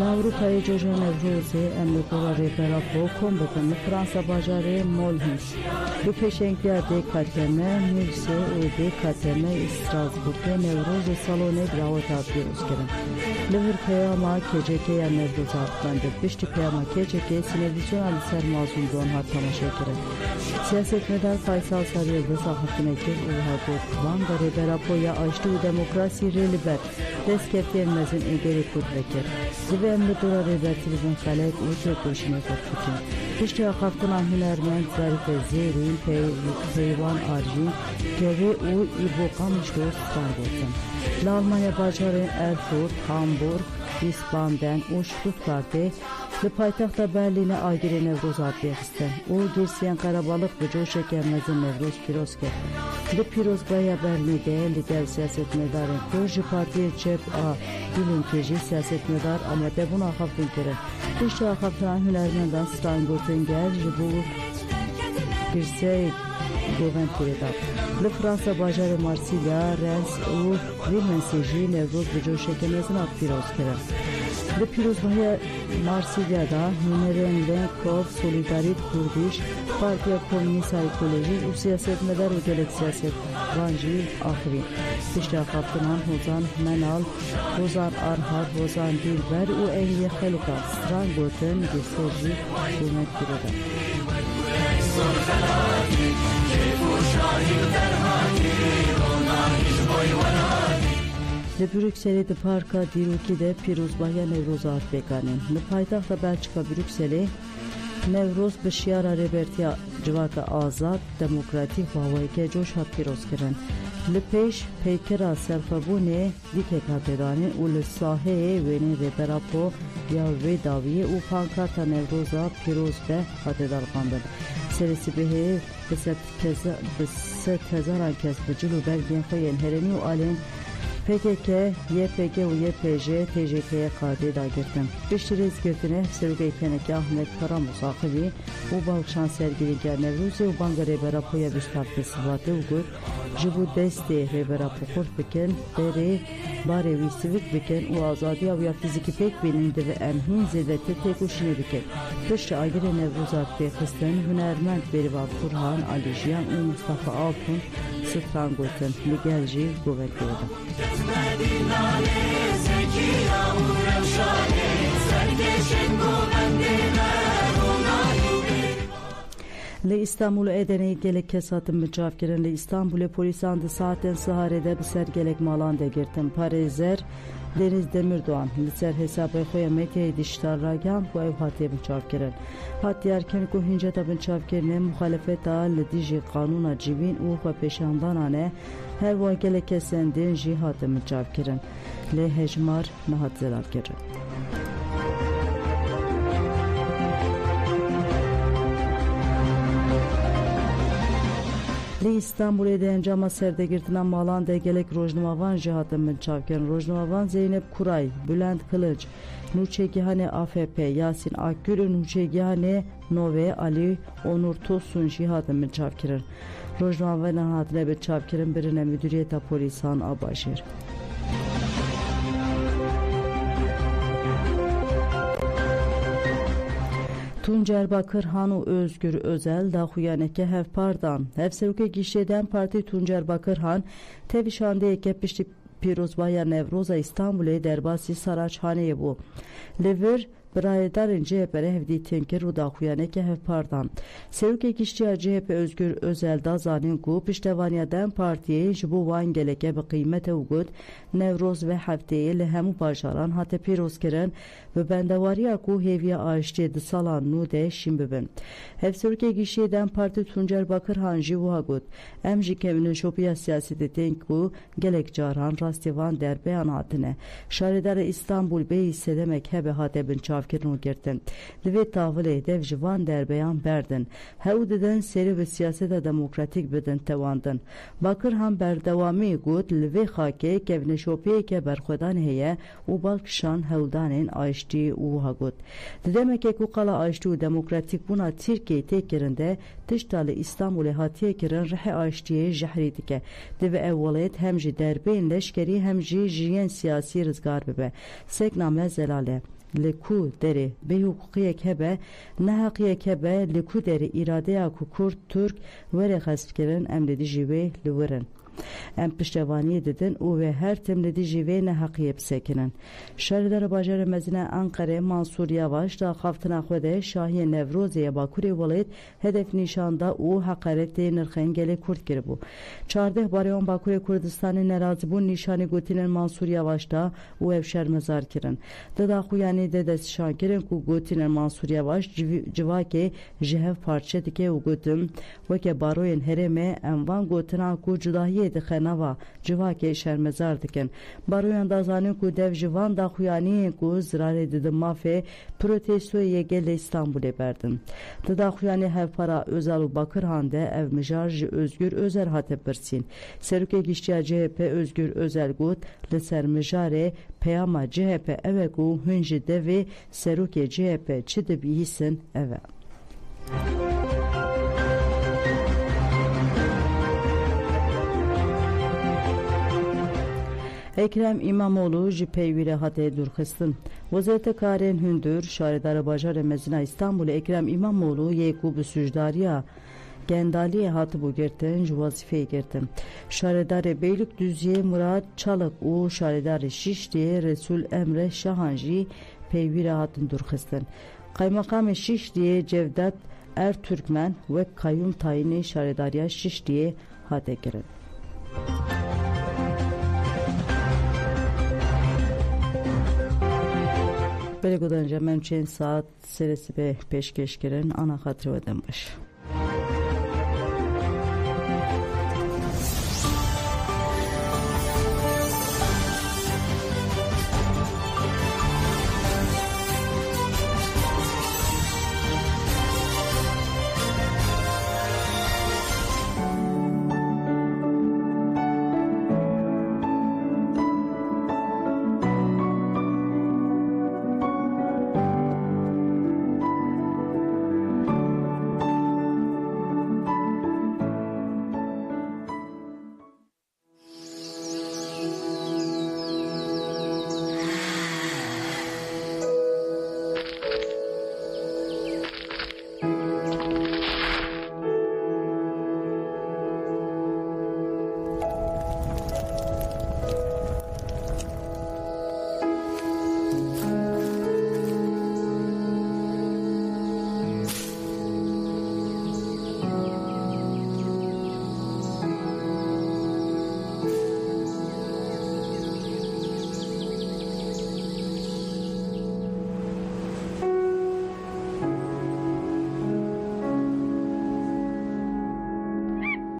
Avrupa'yı coşan Nevrozi, emlakları Berafo, kombatını Fransa bacarı Molhins. Bu peşenklerde kateme, Mülse, Uyde, kateme, Strasbourg'da Nevrozi salonu bravo tabiyoruz kerem. Lehir peyama KCK ya Nevroz artıklandı. Bişti peyama KCK, sinevizyon sermazun don hattama şekere. Siyasetmedar Faysal Sarıyıldız, Ahmettin Ekiz, Ulhagor, Vangare Berafo'ya açtığı demokrasi reliber, deskeftenmezin egeri kudvekir. Zive emri dura rebertilizin xalek uçu koşine korkutin. Pişti akaftınan hünermen zarife zerin, peyvan arjin, kevi u ibokamışlı Strasbourg'dan. La Almanya bacarın Erfurt, Hamburg, İspan'dan u Stuttgart'e, Li paytaxta Berlin'e agire Nevroz adliyexisten. O girsiyen Karabalık ve coşa gelmezin Nevroz piroz ker. Li piroz gaya Berlin'de lider siyasetmedarın Kırcı Partiye Çep A. Dilin keji siyasetmedar ama de buna haftin kere. Dişte akaftan hünermenden Strasbourg'un gel bu girsey Goven Kiredat. Li Fransa bacarı Marsilya, Rennes u Vilmenseji Nevroz ve coşa gelmezin ad piroz kere. Li pirozbahya Marsilya'da Hüneren Lenkov, Solidarit Kurdiş, Partiya Komünist Ekoloji, u siyasetmedar u gelek siyaset Vanji Ahri. Pişta kaptınan Hozan Menal, Hozan Arhar, Hozan Dilber u Enye Heluka, Strasbourg'un Geserji Hükümet Kire'de. Li Brüksel'e de parka Diruki'de Pirozbahya Nevroz Artbekanin. Li paytaxta Belçika Brüksel'e Nevroz bişiyara rebertiya civaka azad, demokratik havayı ke coş hat piroz kirin. Li peş peykera serfabune dike katedani u li saheye veni reberapo ya vedaviye u pankarta Nevroza piroz be katedar kandın. Serisi behe bise tezaran kes bıcılu belgen feyen hereni u alen PKK, YPG u YPJ, TCK'ye kadir agirdim. Beşiriz girtine Serugeykeneki Ahmet Karamusakivi, u balkşan sergilingen Nevruzi u banga reberapoya biştapte sıvatı ugur, jibu desti reberapo kurt biken, beri barevi sivik biken, u azadiya u ya fiziki pek beninde ve emhin zirvette tek uşine biken. Beşri agire Nevruzat Bekhistan, Hünermend Berival Kurhan, Ali Jiyan u Mustafa Altun, Strasbourg'un Ligelci Govetli'de. Li İstanbul'u edeneyi gelek kesatın mücavkirin li İstanbul'u polisandı saatten sıharede bir sergelek malan de girtin. Parizer Deniz Demirdoğan liser hesabı koya meteyi diştar ragan bu ev hatiye mücavkirin. Hati erken ku hince da mücavkirine muhalefet ağ li diji kanuna civin uğfa peşandan ane her vay gelek kesendin jihatı mücavkirin. Li hecmar nahat zelal girin. Li İstanbul'e de encama serdegirtilen malan de gelek Rojnumavan jihatı mücavkirin. Rojnumavan Zeynep Kuray, Bülent Kılıç, Nurçegihane AFP, Yasin Akgül, Nurçegihane Nove, Ali Onur Tosun jihatı mücavkirin. Rojnumavan hatile mücavkirin birine müdüriyete polisan abaşir. Tuncer Bakırhan u Özgür Özel da xuyaneke hevpardan. Hevseruke gişeden parti Tuncer Bakırhan tevişande ekepişti Pirozbahya Nevroza İstanbul'e derbasi Saraçhane'ye bu. Levir Brayedarın CHP'ye hevdi tenkir u da xuyaneke hevpardan. Seruke giştiya CHP Özgür Özel da zanin ku piştevaniyadan partiye jibu van geleke bi kıymete ugut Nevroz ve hefteye lehemu başaran hate piroz kiren ve bendevariya ku heviye aşçı salan nude şimbibin. Hevseruke giştiyeden parti Tuncer Bakırhan jivu hagut. Emji keminin şopiya siyaseti tenku gelek caran rastivan derbeyan hatine. Şaridare İstanbul Bey hissedemek hebe hatebin çavkirin girtin. Ve tavile dev jivan derbeyan berdin. Hevdeden seri ve siyasete demokratik bedin tevandın. Bakırhan berdevami gut ve hake kevne şopiye ke berxudan heye u balkşan hevdanin ayşti u hagut. Demek ki kukala ayşti demokratik buna Türkiye tekirinde tiştali İstanbul'e hatiye kirin rehe ayştiye jahri dike. Deve evvalayet hemji derbeyin leşkeri hemji jiyen siyasi rızgar bebe. Sekname zelale. liku deri be hukukiyek hebe ne hakiyek hebe liku deri iradeya ku Kurd Türk vere xespkirin emredi jive livirin. Em piştevaniye didin û ve her temledi jîvê ne heqiye bisekinin. Şerdara bajarê mezîne Enqerê Mansur Yavaş da xaftina xwe de Şahiyê Nevrozê Bakurê Welêt hedef nîşanda û heqaretê nirxên gelê Kurd kiribû. Çardeh barê Bakurê Kurdistanê nerazîbûn nîşanî gotinên Mansur Yavaş da û ev şermezar kirin. Di daxuyanî de destnîşan kirin ku gotinên Mansur Yavaş civakê ji hev parçe dike û gotin weke baroyên herêmê em van gotina ku cudahiyê di nava civakê şermezar dikin. Baroyan da zanin ku dev jivan da xuyaniyên ku zirarê didin mafê protestoyê gelê İstanbulê berdin. Di daxuyanî hevpara Özal û Bakırhan de ev mijar ji Özgür Özel hate pirsîn. Serokê giştiya CHP Özgür Özel got li ser mijarê peyama CHP ev ku hûn ji devê serokê CHP çi dibihîsin ev e. Ekrem İmamoğlu ji peyvîre hate durxistin. Wezareta Karên Hundur şaredara bajarê mezîna İstanbulê Ekrem İmamoğlu yê ku bi sujdariya gendaliyê hatibû girtin ji wazîfeyê girtin. Şaredarê Beylikdüziyê Murat Çalık û şaredarê Şişli'ye Resul Emre Şahan jî peyvîre hatin durxistin. Kaymakamê Şişli'ye Cevdet Ertürkmen ve kayyum tayinê şaredariya Şişli'ye hate kirin. Belê gudanca memçên saat seresi be pêşkêş kirin ana xatirê we din baş.